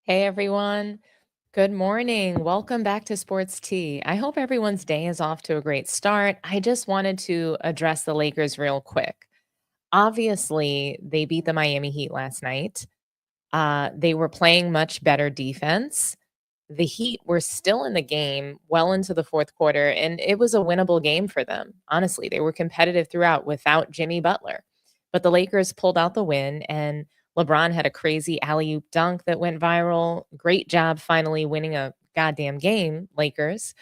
Hey everyone. Good morning. Welcome back to Sports Tea. I hope everyone's day is off to a great start. I just wanted to address the Lakers real quick. Obviously, they beat the Miami Heat last night. They were playing much better defense. The Heat were still in the game well into the fourth quarter, and it was a winnable game for them. Honestly, they were competitive throughout without Jimmy Butler. But the Lakers pulled out the win, and LeBron had a crazy alley oop dunk that went viral. Great job finally winning a goddamn game, Lakers.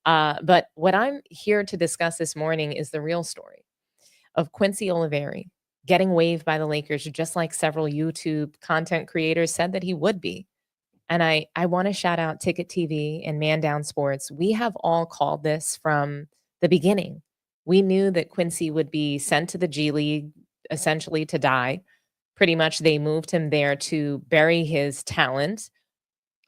But what I'm here to discuss this morning is the real story of Quincy Olivari getting waived by the Lakers, just like several YouTube content creators said that he would be. And I want to shout out Ticket TV and Man Down Sports. We have all called this from the beginning. We knew that Quincy would be sent to the G League essentially to die. Pretty much they moved him there to bury his talent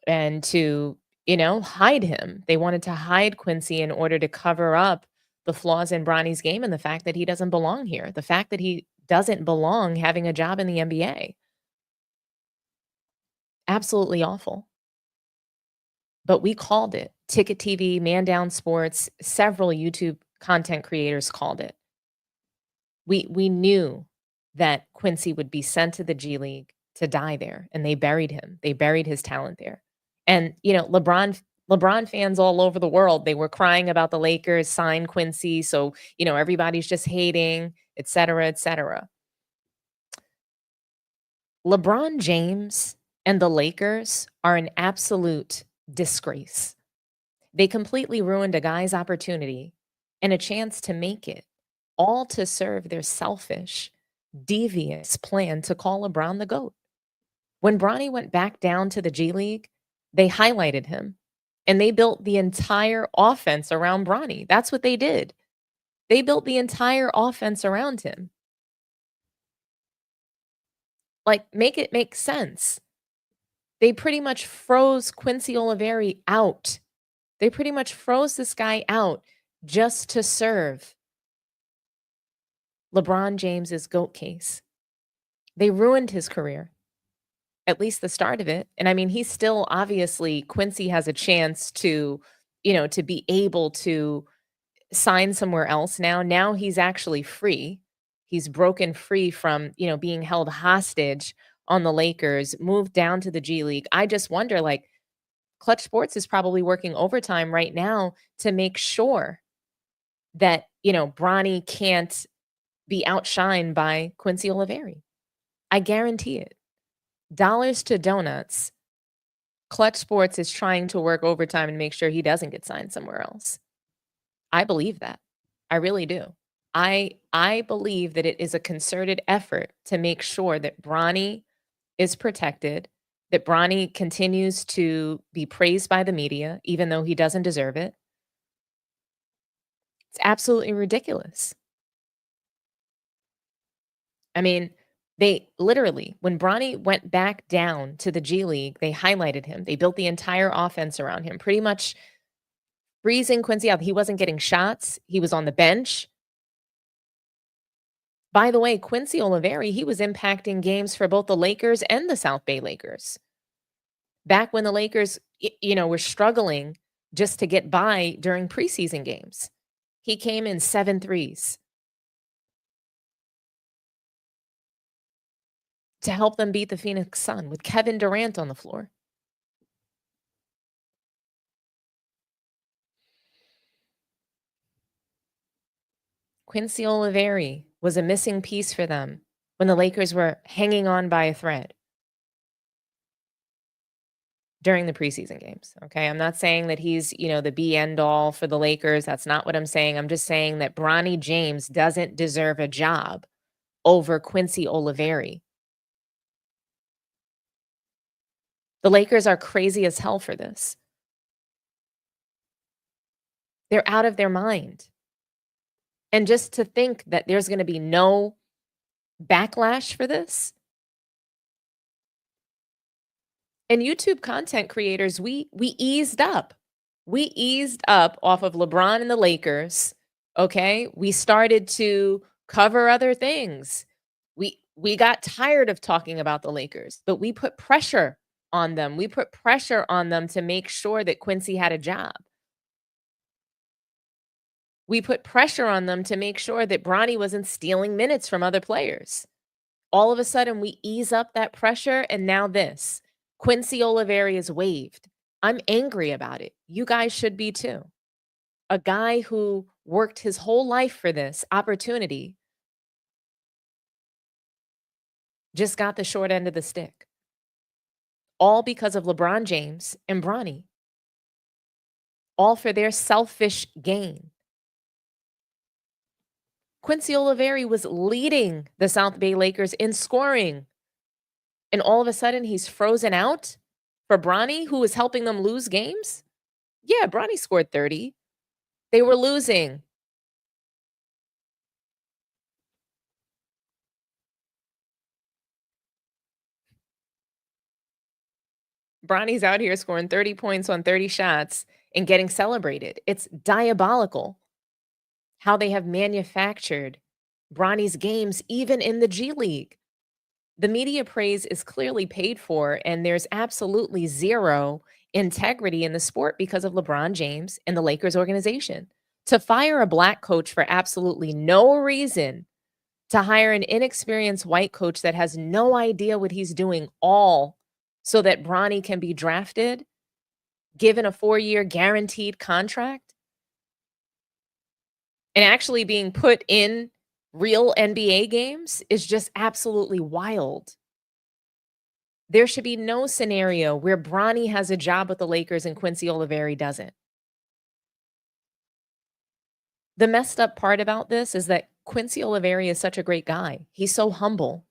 and to, hide him. They wanted to hide Quincy in order to cover up the flaws in Bronny's game and the fact that he doesn't belong here, the fact that he doesn't belong having a job in the NBA. Absolutely awful. But we called it. Ticket TV, Man Down Sports, several YouTube content creators called it. We knew that Quincy would be sent to the G League to die there, and they buried him. They buried his talent there. And, LeBron fans all over the world, they were crying about the Lakers sign Quincy, so, everybody's just hating, et cetera, et cetera. LeBron James and the Lakers are an absolute disgrace. They completely ruined a guy's opportunity and a chance to make it, all to serve their selfish, devious plan to call LeBron the GOAT. When Bronny went back down to the G League, they highlighted him and they built the entire offense around Bronny. That's what they did. They built the entire offense around him. Like, make it make sense. They pretty much froze Quincy Olivari out. They pretty much froze this guy out just to serve LeBron James's GOAT case. They ruined his career, at least the start of it. And I mean, he's still obviously Quincy has a chance to, to be able to sign somewhere else now. Now he's actually free. He's broken free from, being held hostage on the Lakers, moved down to the G League. I just wonder, like, Klutch Sports is probably working overtime right now to make sure that, Bronny can't be outshined by Quincy Olivari. I guarantee it. Dollars to donuts. Klutch Sports is trying to work overtime and make sure he doesn't get signed somewhere else. I believe that. I really do. I believe that it is a concerted effort to make sure that Bronny is protected, that Bronny continues to be praised by the media, even though he doesn't deserve it. It's absolutely ridiculous. I mean, they literally, when Bronny went back down to the G League, they highlighted him. They built the entire offense around him, pretty much freezing Quincy out. He wasn't getting shots. He was on the bench. By the way, Quincy Olivari, he was impacting games for both the Lakers and the South Bay Lakers. Back when the Lakers, were struggling just to get by during preseason games. He came in 7 threes to help them beat the Phoenix Sun with Kevin Durant on the floor. Quincy Olivari was a missing piece for them when the Lakers were hanging on by a thread during the preseason games. Okay. I'm not saying that he's, the be end all for the Lakers. That's not what I'm saying. I'm just saying that Bronny James doesn't deserve a job over Quincy Olivari. The Lakers are crazy as hell for this. They're out of their mind. And just to think that there's going to be no backlash for this. And YouTube content creators, we eased up. We eased up off of LeBron and the Lakers. Okay? We started to cover other things. We got tired of talking about the Lakers, but we put pressure on them. We put pressure on them to make sure that Quincy had a job. We put pressure on them to make sure that Bronny wasn't stealing minutes from other players. All of a sudden, we ease up that pressure, and now this. Quincy Olivari is waived. I'm angry about it. You guys should be too. A guy who worked his whole life for this opportunity just got the short end of the stick. All because of LeBron James and Bronny. All for their selfish gain. Quincy Olivari was leading the South Bay Lakers in scoring. And all of a sudden, he's frozen out for Bronny, who was helping them lose games? Yeah, Bronny scored 30. They were losing. Bronny's out here scoring 30 points on 30 shots and getting celebrated. It's diabolical how they have manufactured Bronny's games, even in the G League. The media praise is clearly paid for, and there's absolutely zero integrity in the sport because of LeBron James and the Lakers organization. To fire a black coach for absolutely no reason, to hire an inexperienced white coach that has no idea what he's doing, all so that Bronny can be drafted, given a 4-year guaranteed contract, and actually being put in real NBA games is just absolutely wild. There should be no scenario where Bronny has a job with the Lakers and Quincy Olivari doesn't. The messed up part about this is that Quincy Olivari is such a great guy. He's so humble.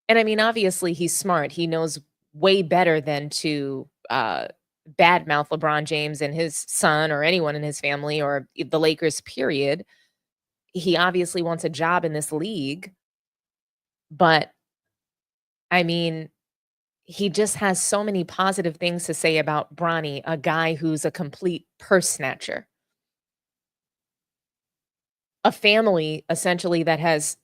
And I mean, obviously, he's smart. He knows way better than to badmouth LeBron James and his son or anyone in his family or the Lakers, period. He obviously wants a job in this league. But I mean, he just has so many positive things to say about Bronny, a guy who's a complete purse snatcher. A family essentially that has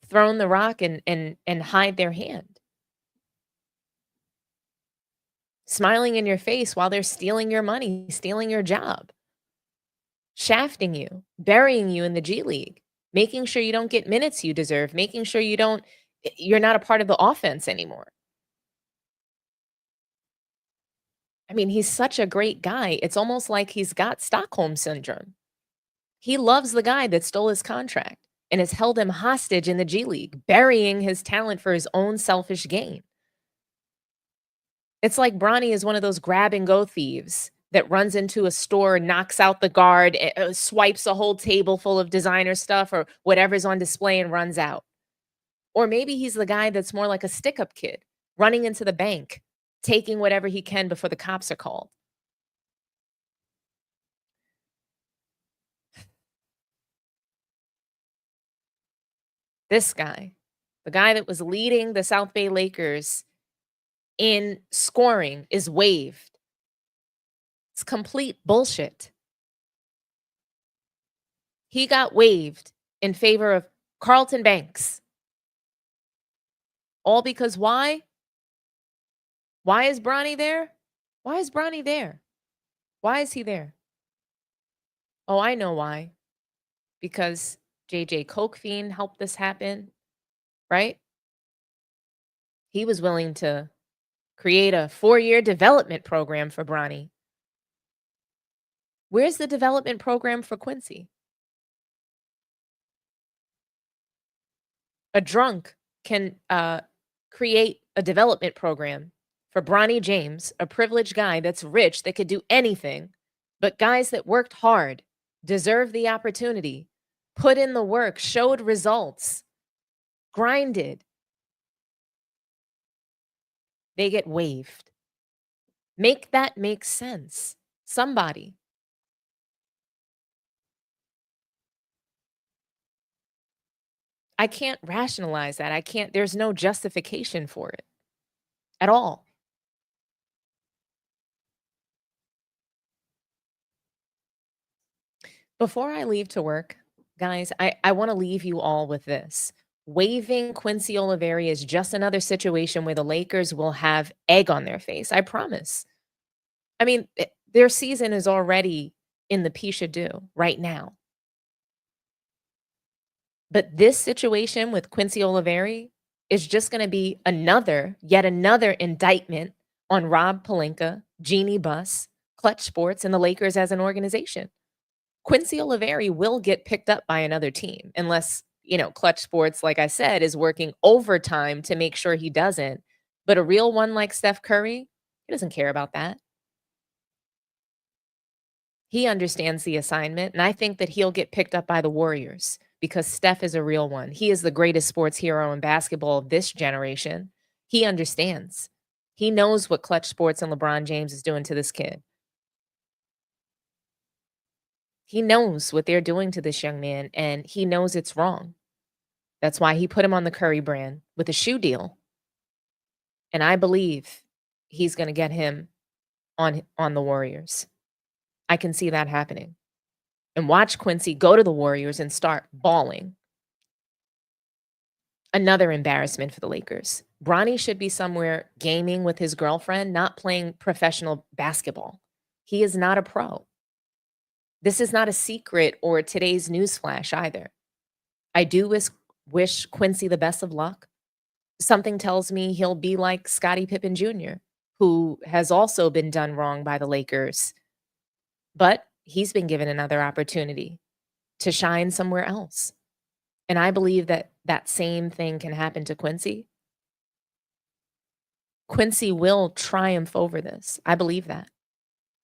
thrown the rock and hide their hand. Smiling in your face while they're stealing your money, stealing your job, shafting you, burying you in the G League, making sure you don't get minutes you deserve, making sure you're not a part of the offense anymore. I mean, he's such a great guy. It's almost like he's got Stockholm syndrome. He loves the guy that stole his contract and has held him hostage in the G League, burying his talent for his own selfish gain. It's like Bronny is one of those grab and go thieves that runs into a store, knocks out the guard, swipes a whole table full of designer stuff or whatever's on display and runs out. Or maybe he's the guy that's more like a stick up kid, running into the bank, taking whatever he can before the cops are called. This guy, the guy that was leading the South Bay Lakers in scoring, is waived. It's complete bullshit. He got waived in favor of Carlton Banks. All because why? Why is Bronny there? Why is Bronny there? Why is he there? Oh, I know why. Because JJ Coke Fiend helped this happen, right? He was willing to create a 4-year development program for Bronny. Where's the development program for Quincy? A drunk can create a development program for Bronny James, a privileged guy that's rich that could do anything, but guys that worked hard deserve the opportunity, put in the work, showed results, grinded. They get waived. Make that make sense. Somebody. I can't rationalize that. There's no justification for it at all. Before I leave to work, guys, I want to leave you all with this. Waiving Quincy Olivari is just another situation where the Lakers will have egg on their face, I promise. I mean, their season is already in the Pisha do right now. But this situation with Quincy Olivari is just gonna be yet another indictment on Rob Pelinka, Jeannie Buss, Klutch Sports, and the Lakers as an organization. Quincy Olivari will get picked up by another team unless, Klutch Sports, like I said, is working overtime to make sure he doesn't. But a real one like Steph Curry, he doesn't care about that. He understands the assignment, and I think that he'll get picked up by the Warriors because Steph is a real one. He is the greatest sports hero in basketball of this generation. He understands. He knows what Clutch Sports and LeBron James is doing to this kid. He knows what they're doing to this young man, and he knows it's wrong. That's why he put him on the Curry brand with a shoe deal. And I believe he's going to get him on the Warriors. I can see that happening. And watch Quincy go to the Warriors and start balling. Another embarrassment for the Lakers. Bronny should be somewhere gaming with his girlfriend, not playing professional basketball. He is not a pro. This is not a secret or today's newsflash either. I do wish Quincy the best of luck. Something tells me he'll be like Scottie Pippen Jr., who has also been done wrong by the Lakers, but he's been given another opportunity to shine somewhere else. And I believe that that same thing can happen to Quincy. Quincy will triumph over this. I believe that.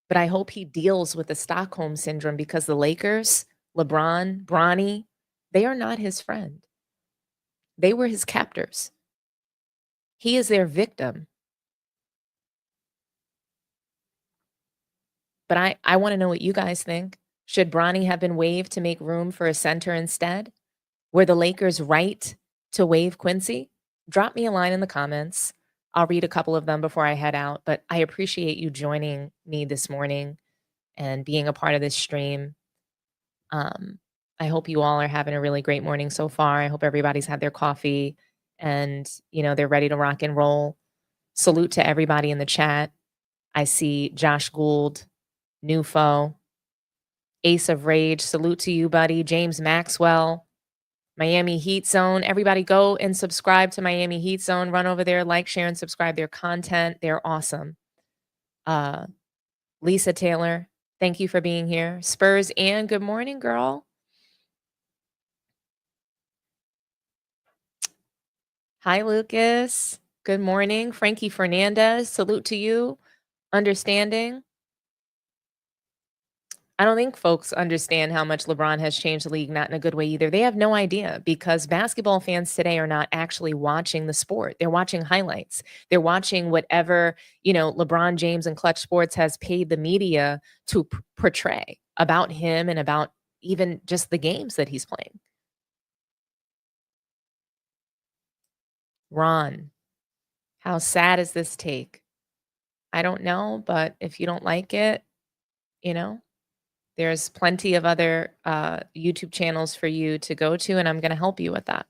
But I hope he deals with the Stockholm syndrome because the Lakers, LeBron, Bronny, they are not his friend. They were his captors. He is their victim. But I want to know what you guys think. Should Bronny have been waived to make room for a center instead? Were the Lakers right to waive Quincy? Drop me a line in the comments. I'll read a couple of them before I head out, but I appreciate you joining me this morning and being a part of this stream. Um, I hope you all are having a really great morning so far. I hope everybody's had their coffee and, they're ready to rock and roll. Salute to everybody in the chat. I see Josh Gould, Nufo, Ace of Rage. Salute to you, buddy. James Maxwell, Miami Heat Zone. Everybody go and subscribe to Miami Heat Zone. Run over there, like, share, and subscribe their content. They're awesome. Lisa Taylor, thank you for being here. Spurs and good morning, girl. Hi, Lucas. Good morning. Frankie Fernandez, salute to you. Understanding. I don't think folks understand how much LeBron has changed the league, not in a good way either. They have no idea because basketball fans today are not actually watching the sport. They're watching highlights. They're watching whatever, LeBron James and Clutch Sports has paid the media to portray about him and about even just the games that he's playing. Ron, how sad is this take? I don't know, but if you don't like it, you know, there's plenty of other YouTube channels for you to go to, and I'm going to help you with that.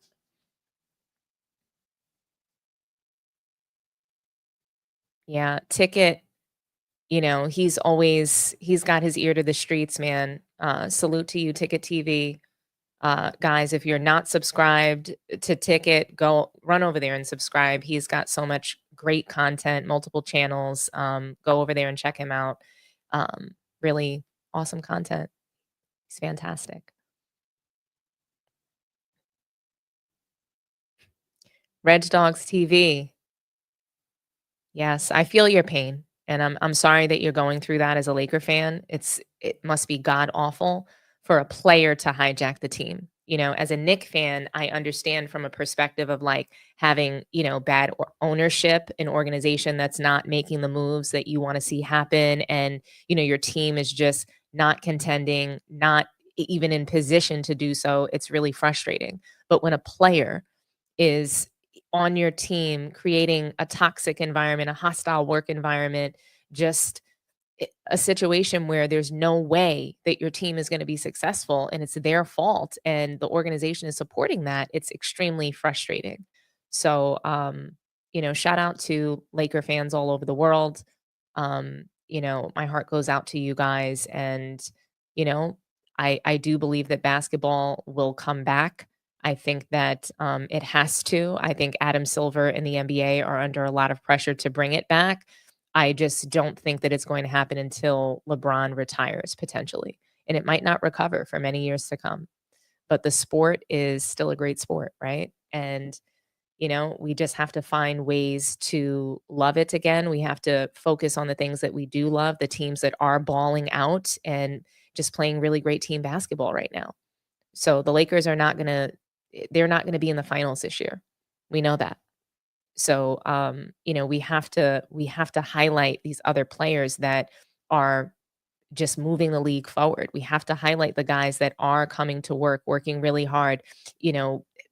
Yeah, Ticket, he's got his ear to the streets, man. Salute to you, Ticket TV. Guys, if you're not subscribed to Ticket, go run over there and subscribe. He's got so much great content, multiple channels. Go over there and check him out. Really awesome content. He's fantastic. Reg Dogs TV. Yes, I feel your pain, and I'm sorry that you're going through that as a Laker fan. It must be god awful for a player to hijack the team. As a Knick fan, I understand from a perspective of like having, bad ownership, an organization that's not making the moves that you want to see happen, and your team is just not contending, not even in position to do so. It's really frustrating. But when a player is on your team creating a toxic environment, a hostile work environment, just a situation where there's no way that your team is going to be successful and it's their fault and the organization is supporting that, it's extremely frustrating. So, shout out to Laker fans all over the world. My heart goes out to you guys. And, you know, I do believe that basketball will come back. I think that it has to. I think Adam Silver and the NBA are under a lot of pressure to bring it back. I just don't think that it's going to happen until LeBron retires potentially, and it might not recover for many years to come. But the sport is still a great sport, right? And we just have to find ways to love it again. We have to focus on the things that we do love, the teams that are balling out and just playing really great team basketball right now. So the Lakers are not going to they're not going to be in the finals this year. We know that. So, we have to highlight these other players that are just moving the league forward. We have to highlight the guys that are coming to work, working really hard,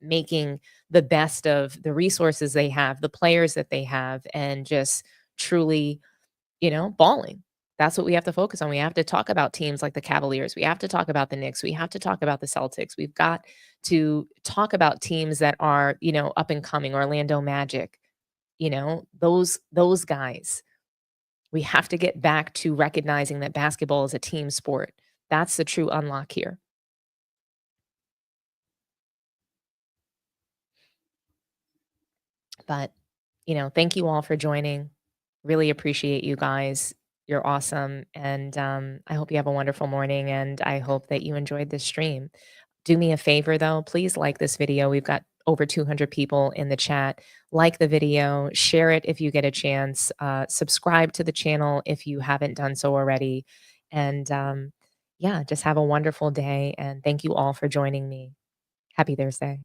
making the best of the resources they have, the players that they have, and just truly, balling. That's what we have to focus on. We have to talk about teams like the Cavaliers. We have to talk about the Knicks. We have to talk about the Celtics. We've got to talk about teams that are, up and coming, Orlando Magic, those guys. We have to get back to recognizing that basketball is a team sport. That's the true unlock here. But, thank you all for joining. Really appreciate you guys. You're awesome. And I hope you have a wonderful morning. And I hope that you enjoyed this stream. Do me a favor, though. Please like this video. We've got over 200 people in the chat. Like the video, share it if you get a chance, subscribe to the channel if you haven't done so already. And yeah, just have a wonderful day. And thank you all for joining me. Happy Thursday.